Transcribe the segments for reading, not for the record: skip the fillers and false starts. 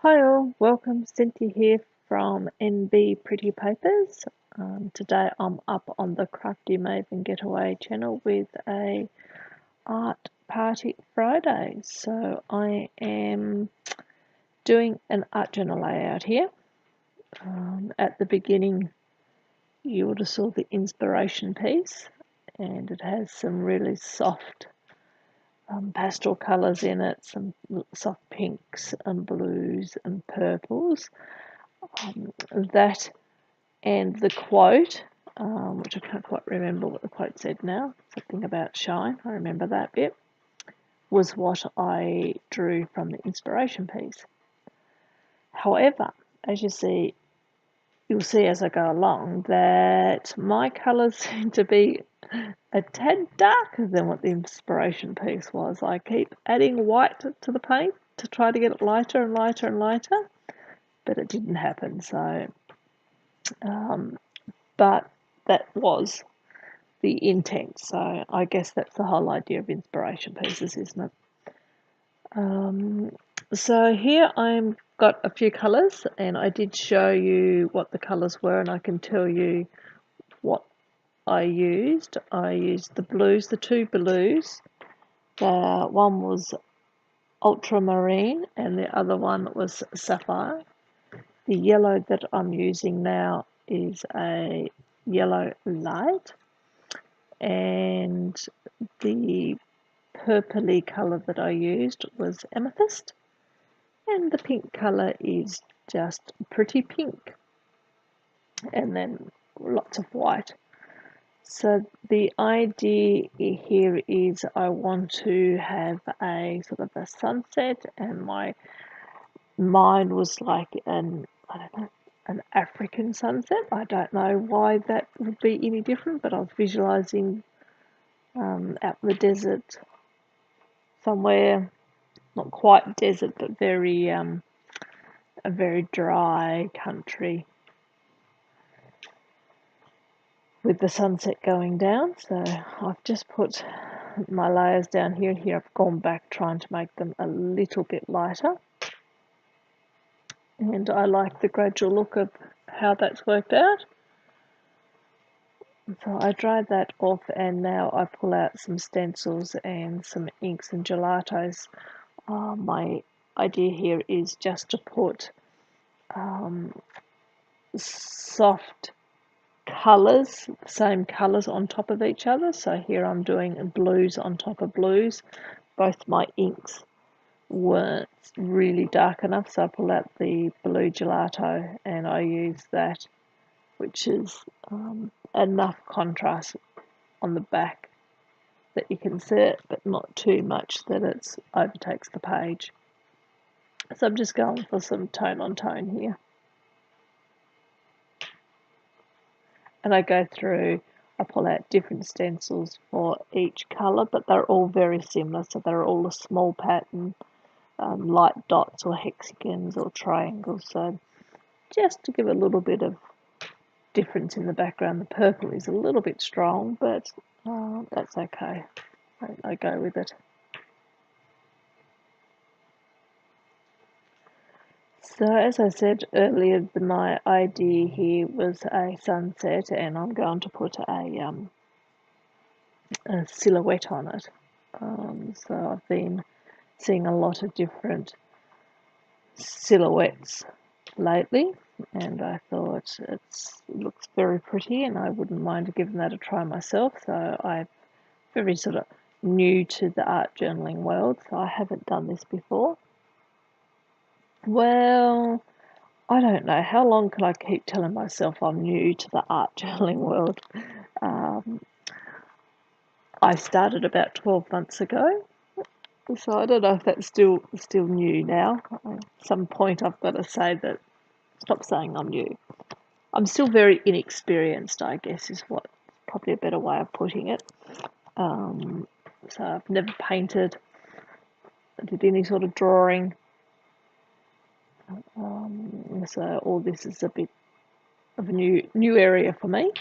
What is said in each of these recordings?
Hi all, welcome. Cynthia here from NB Pretty Papers. Today I'm up on the Crafty Maven Getaway channel with a art party Friday. So I am doing an art journal layout here. At the beginning you would have saw the inspiration piece, and it has some really soft pastel colours in it, some soft pinks and blues and purples. That and the quote, which I can't quite remember what the quote said now, something about shine, I remember that bit, was what I drew from the inspiration piece. However, as you'll see as I go along that my colours seem to be a tad darker than what the inspiration piece was. I keep adding white to the paint to try to get it lighter and lighter and lighter, but it didn't happen. So, but that was the intent. So I guess that's the whole idea of inspiration pieces, isn't it? So here I've got a few colours, and I did show you what the colours were, and I can tell you what I used. I used the blues, the two blues. One was ultramarine and the other one was sapphire. The yellow that I'm using now is a yellow light, and the purpley colour that I used was amethyst, and the pink colour is just pretty pink, and then lots of white. So the idea here is I want to have a sort of a sunset, and my mind was like I don't know, an African sunset. I don't know why that would be any different, but I was visualizing out in the desert somewhere, not quite desert, but very a very dry country with the sunset going down. So I've just put my layers down here. Here I've gone back trying to make them a little bit lighter, and I like the gradual look of how that's worked out. So I dried that off, and now I pull out some stencils and some inks and gelatos. My idea here is just to put soft colours, same colours on top of each other. So here I'm doing blues on top of blues. Both my inks weren't really dark enough, so I pull out the blue gelato and I use that, which is enough contrast on the back that you can see it, but not too much that it overtakes the page. So I'm just going for some tone on tone here. And I go through, I pull out different stencils for each colour, but they're all very similar. So they're all a small pattern, light dots or hexagons or triangles. So just to give a little bit of difference in the background. The purple is a little bit strong, but that's okay. I go with it. So as I said earlier, my idea here was a sunset, and I'm going to put a silhouette on it. So I've been seeing a lot of different silhouettes lately, and I thought it looks very pretty, and I wouldn't mind giving that a try myself. So I'm very sort of new to the art journaling world, so I haven't done this before. Well, I don't know. How long can I keep telling myself I'm new to the art journaling world? I started about 12 months ago, so I don't know if that's still new now. At some point I've got to say that, stop saying I'm new. I'm still very inexperienced, I guess, is what probably a better way of putting it. So I've never painted, did any sort of drawing. So all this is a bit of a new area for me,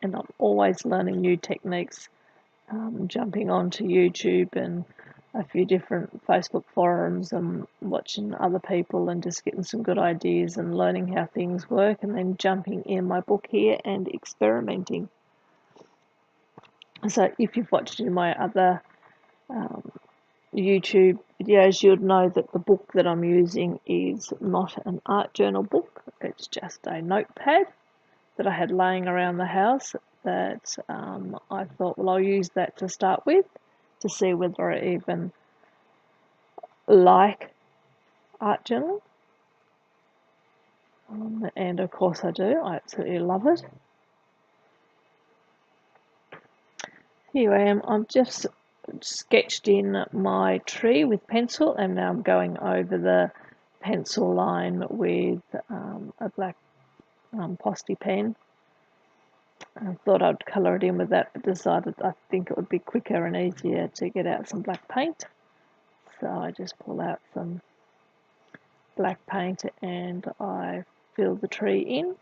and I'm always learning new techniques, jumping onto YouTube and a few different Facebook forums and watching other people and just getting some good ideas and learning how things work, and then jumping in my book here and experimenting. So if you've watched any of my other YouTube videos, you'd know that the book that I'm using is not an art journal book. It's just a notepad that I had laying around the house that I thought, well, I'll use that to start with to see whether I even like art journaling. And of course I do. I absolutely love it. Here I am. I've just sketched in my tree with pencil, and now I'm going over the pencil line with a black posty pen. I thought I'd colour it in with that, but decided I think it would be quicker and easier to get out some black paint. So I just pull out some black paint and I fill the tree in.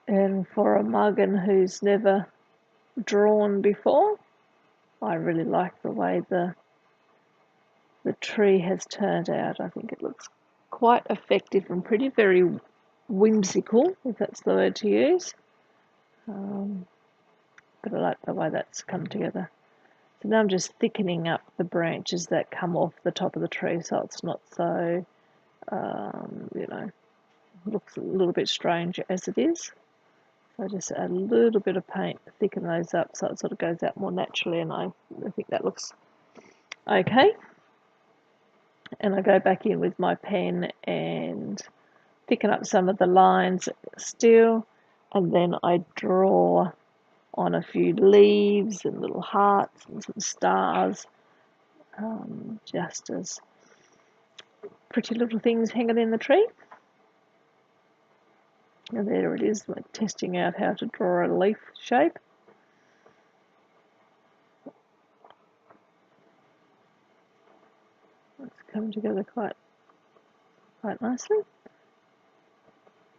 And for a muggen who's never drawn before, I really like the way the tree has turned out. I think it looks quite effective and pretty, very whimsical, if that's the word to use. But I like the way that's come together. So now I'm just thickening up the branches that come off the top of the tree, so it's not so, looks a little bit strange as it is. So just add a little bit of paint, thicken those up so it sort of goes out more naturally, and I think that looks okay. And I go back in with my pen and thicken up some of the lines still, and then I draw on a few leaves and little hearts and some stars, just as pretty little things hanging in the tree. And there it is, like testing out how to draw a leaf shape. It's come together quite nicely.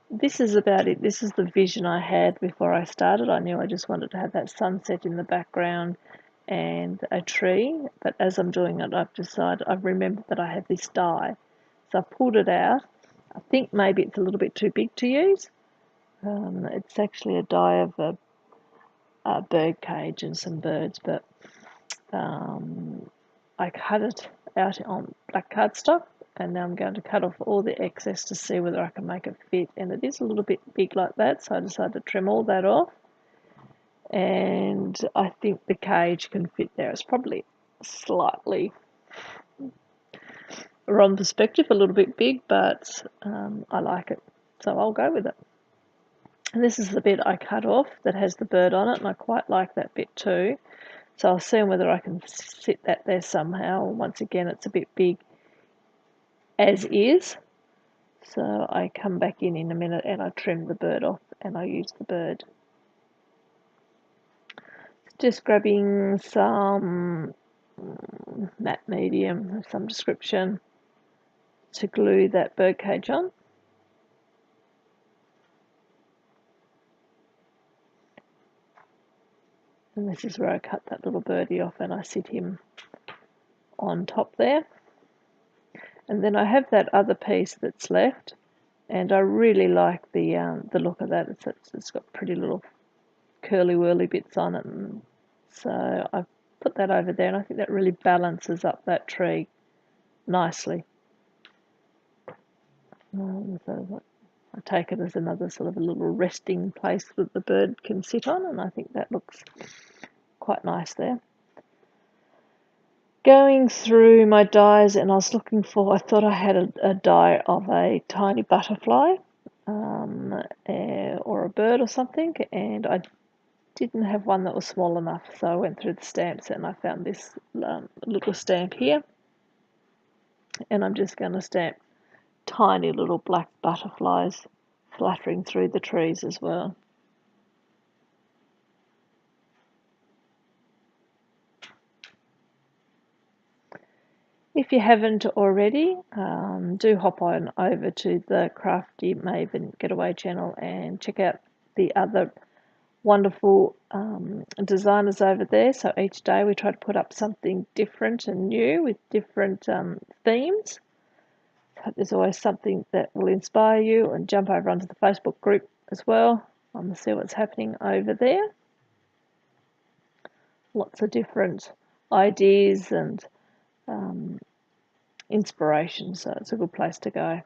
This is about it. This is the vision I had before I started. I knew I just wanted to have that sunset in the background and a tree, but as I'm doing it, I've remembered that I have this die. So I pulled it out. I think maybe it's a little bit too big to use. It's actually a die of a bird cage and some birds, but I cut it out on black cardstock, and now I'm going to cut off all the excess to see whether I can make it fit. And it is a little bit big like that, so I decided to trim all that off. And I think the cage can fit there. It's probably slightly, from perspective, a little bit big, but I like it, so I'll go with it. And this is the bit I cut off that has the bird on it, and I quite like that bit too. So I'll see whether I can fit that there somehow. Once again, it's a bit big as is. So I come back in a minute and I trim the bird off and I use the bird. Just grabbing some matte medium of some description to glue that bird cage on. And this is where I cut that little birdie off and I sit him on top there. And then I have that other piece that's left, and I really like the look of that. It's got pretty little curly whirly bits on it, and so I've put that over there, and I think that really balances up that tree nicely. So I take it as another sort of a little resting place that the bird can sit on, and I think that looks quite nice there. Going through my dies, and I was looking for, I thought I had a die of a tiny butterfly or a bird or something, and I didn't have one that was small enough, so I went through the stamp set and I found this little stamp here, and I'm just going to stamp tiny little black butterflies fluttering through the trees as well. If you haven't already, do hop on over to the Crafty Maven Getaway channel and check out the other wonderful designers over there. So each day we try to put up something different and new with different themes. So there's always something that will inspire you, and jump over onto the Facebook group as well and see what's happening over there. Lots of different ideas and inspiration, so it's a good place to go.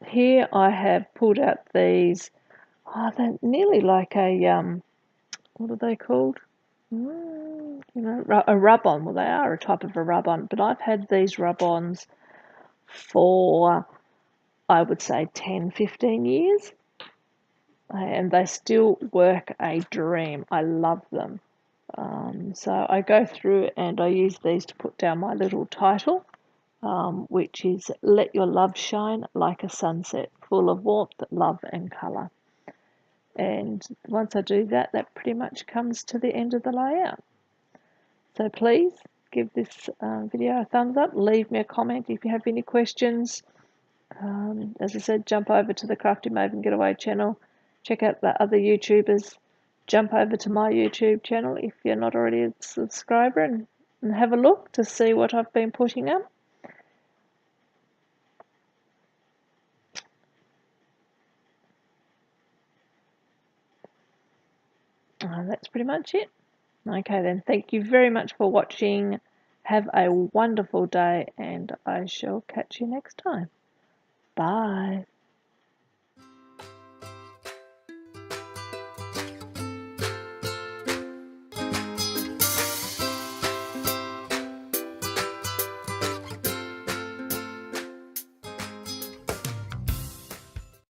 Here I have pulled out these, they're nearly like a, what are they called? A rub-on. Well, they are a type of a rub-on, but I've had these rub-ons for, I would say, 10, 15 years, and they still work a dream. I love them. So I go through and I use these to put down my little title, which is Let Your Love Shine Like a Sunset, full of warmth, love and colour. And once I do that, that pretty much comes to the end of the layout. So please give this video a thumbs up, leave me a comment if you have any questions. As I said, jump over to the Crafty Maven Getaway channel, check out the other YouTubers, jump over to my YouTube channel if you're not already a subscriber, and have a look to see what I've been putting up. That's pretty much it. Okay then, thank you very much for watching. Have a wonderful day, and I shall catch you next time. Bye.